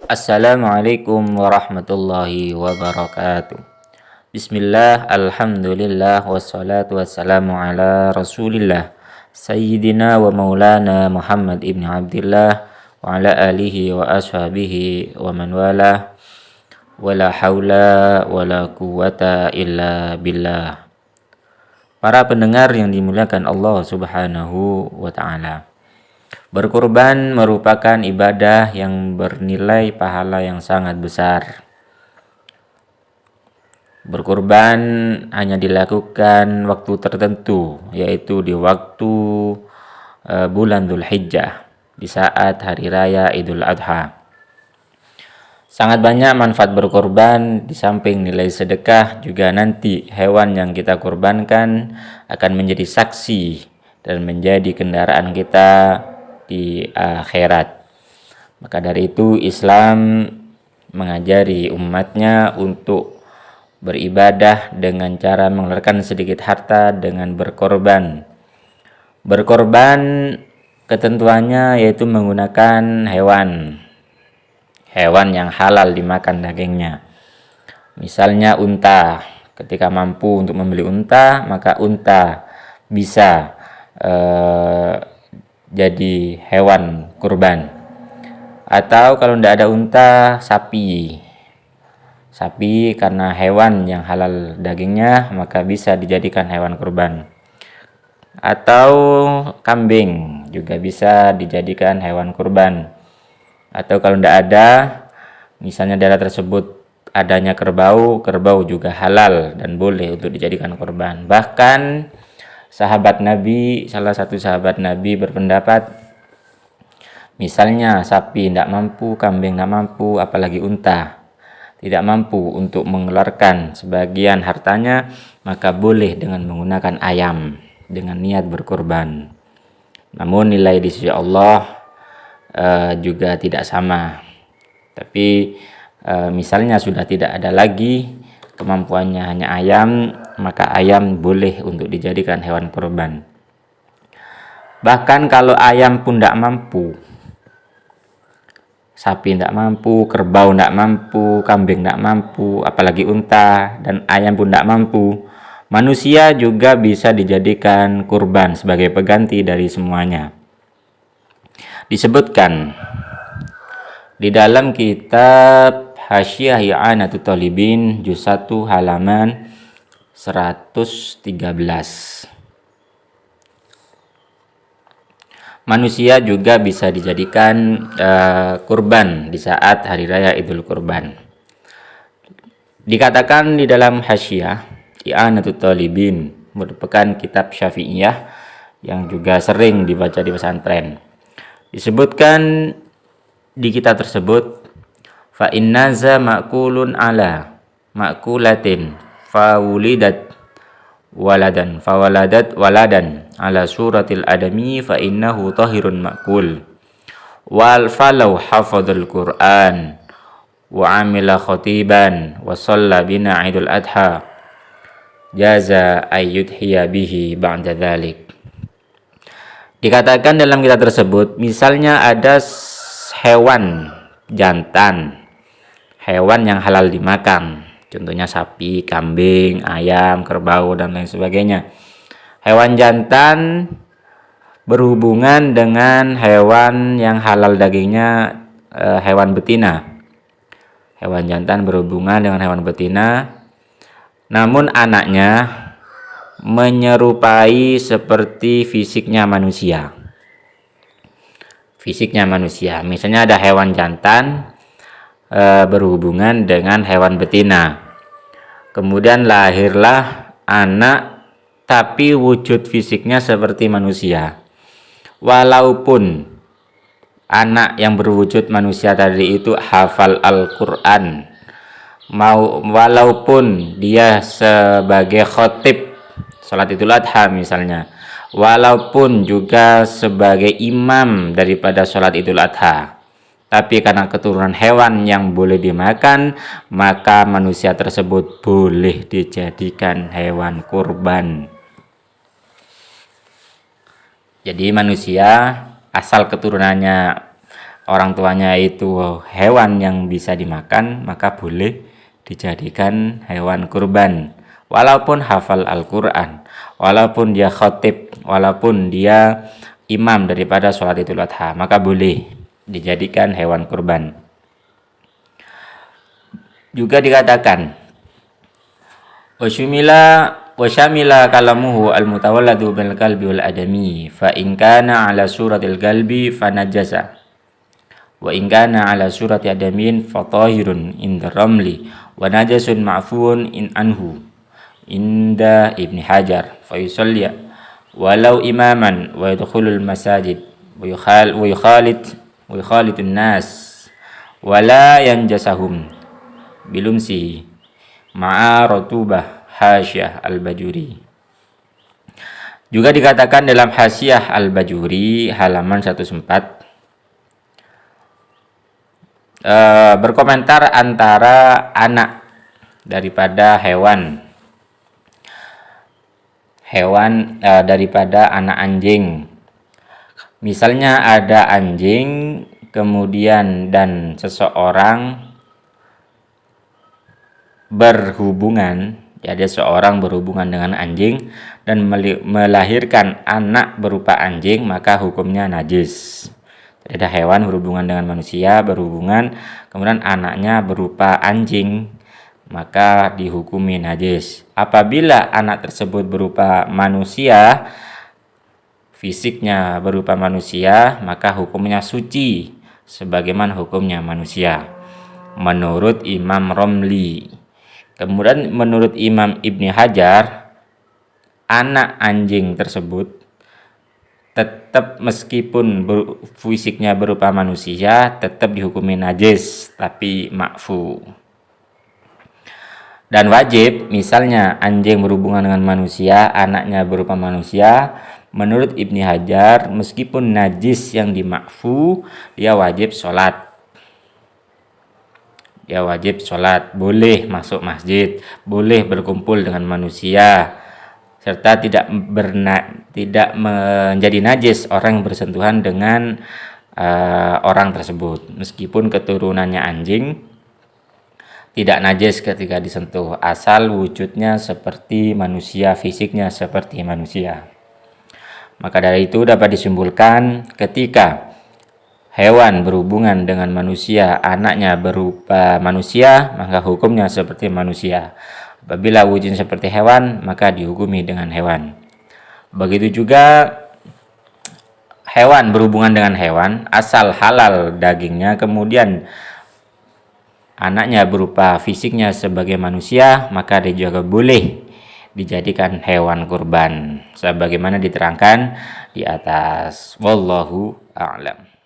Assalamualaikum warahmatullahi wabarakatuh. Bismillah, alhamdulillah, wassalatu wassalamu ala rasulillah Sayyidina wa maulana Muhammad ibn Abdillah wa ala alihi wa ashabihi wa man wala wa la hawla wa la quwata illa billah. Para pendengar yang dimuliakan Allah subhanahu wa ta'ala, berkurban merupakan ibadah yang bernilai pahala yang sangat besar. Berkurban hanya dilakukan waktu tertentu, yaitu di waktu bulan Dzulhijjah, di saat hari raya Idul Adha. Sangat banyak manfaat berkorban. Di samping nilai sedekah, juga nanti hewan yang kita kurbankan akan menjadi saksi dan menjadi kendaraan kita di akhirat. Maka dari itu Islam mengajari umatnya untuk beribadah dengan cara mengeluarkan sedikit harta dengan berkorban. Berkorban ketentuannya yaitu menggunakan hewan yang halal dimakan dagingnya. Misalnya unta. Ketika mampu untuk membeli unta, maka unta bisa jadi hewan kurban. Atau kalau tidak ada unta, sapi karena hewan yang halal dagingnya, maka bisa dijadikan hewan kurban. Atau kambing juga bisa dijadikan hewan kurban. Atau kalau tidak ada, misalnya daerah tersebut adanya kerbau juga halal dan boleh untuk dijadikan kurban. Bahkan salah satu sahabat Nabi berpendapat, misalnya sapi tidak mampu, kambing tidak mampu, apalagi unta tidak mampu untuk mengeluarkan sebagian hartanya, maka boleh dengan menggunakan ayam dengan niat berkurban. Namun nilai di sisi Allah juga tidak sama. Tapi misalnya sudah tidak ada lagi, kemampuannya hanya ayam, maka ayam boleh untuk dijadikan hewan kurban. Bahkan kalau ayam pun tidak mampu, sapi tidak mampu, kerbau tidak mampu, kambing tidak mampu, apalagi unta dan ayam pun tidak mampu, manusia juga bisa dijadikan kurban sebagai pengganti dari semuanya. Disebutkan di dalam kitab Hasyiah I'anatul Thalibin juz 1 halaman 113. Manusia juga bisa dijadikan kurban di saat hari raya Idul Kurban. Dikatakan di dalam Hasyiah I'anatul Thalibin, merupakan kitab Syafi'iyah yang juga sering dibaca di pesantren. Disebutkan di kitab tersebut, fa innaza ma'kulun ala ma'kulatin fawulidat waladan ala suratil adami fa innahu tahirun ma'kul wal falau hafadul Qur'an wa amila khatiban wa shalla bina Idul Adha jaza ayyudhiya bihi ba'da dhalik. Dikatakan dalam kitab tersebut, misalnya ada hewan jantan, hewan yang halal dimakan, contohnya sapi, kambing, ayam, kerbau, dan lain sebagainya. Hewan jantan berhubungan dengan hewan yang halal dagingnya, hewan betina. Hewan jantan berhubungan dengan hewan betina, namun anaknya menyerupai seperti fisiknya manusia. Misalnya ada hewan jantan berhubungan dengan hewan betina. Kemudian lahirlah anak tapi wujud fisiknya seperti manusia. Walaupun anak yang berwujud manusia tadi itu hafal Al-Qur'an, walaupun dia sebagai khotib salat Idul Adha misalnya, walaupun juga sebagai imam daripada salat Idul Adha, tapi karena keturunan hewan yang boleh dimakan, maka manusia tersebut boleh dijadikan hewan kurban. Jadi manusia asal keturunannya orang tuanya itu hewan yang bisa dimakan, maka boleh dijadikan hewan kurban. Walaupun hafal Al-Quran, walaupun dia khotib, walaupun dia imam daripada sholat Idul Adha, maka boleh dijadikan hewan kurban. Juga dikatakan wasyamila kalamuhu al-mutawalladu bil qalbi wal adami fa in kana ala suratil qalbi fanajasa wa in kana ala surati adamin fatahirun inda ramli wa najasun ma'fuun in anhu inda Ibni Hajar fa yusalli walau imaman wa yadkhulul masajid wa yukhalidun nas wala yanjasahum bilumsi ma'a rutubah Hasyiah Al-Bajuri. Juga dikatakan dalam Hasyiah Al-Bajuri halaman 104 berkomentar antara anak daripada hewan daripada anak anjing. Misalnya ada anjing kemudian dan seseorang berhubungan, ada seorang berhubungan dengan anjing dan melahirkan anak berupa anjing, maka hukumnya najis. Jadi ada hewan berhubungan dengan manusia, kemudian anaknya berupa anjing, maka dihukumi najis. Apabila anak tersebut berupa manusia, fisiknya berupa manusia, maka hukumnya suci sebagaimana hukumnya manusia menurut Imam Romli. Kemudian menurut Imam Ibni Hajar, anak anjing tersebut tetap meskipun fisiknya berupa manusia tetap dihukumi najis tapi ma'fu. Dan wajib, misalnya anjing berhubungan dengan manusia, anaknya berupa manusia, menurut Ibni Hajar meskipun najis yang dimakfu, dia wajib sholat. Boleh masuk masjid, boleh berkumpul dengan manusia, serta tidak menjadi najis orang yang bersentuhan dengan orang tersebut. Meskipun keturunannya anjing, tidak najis ketika disentuh, asal wujudnya seperti manusia, fisiknya seperti manusia. Maka dari itu dapat disimpulkan ketika hewan berhubungan dengan manusia, anaknya berupa manusia, maka hukumnya seperti manusia. Apabila wujudnya seperti hewan, maka dihukumi dengan hewan. Begitu juga hewan berhubungan dengan hewan, asal halal dagingnya, kemudian anaknya berupa fisiknya sebagai manusia, maka dia juga boleh dijadikan hewan kurban sebagaimana diterangkan di atas. Wallahu a'lam.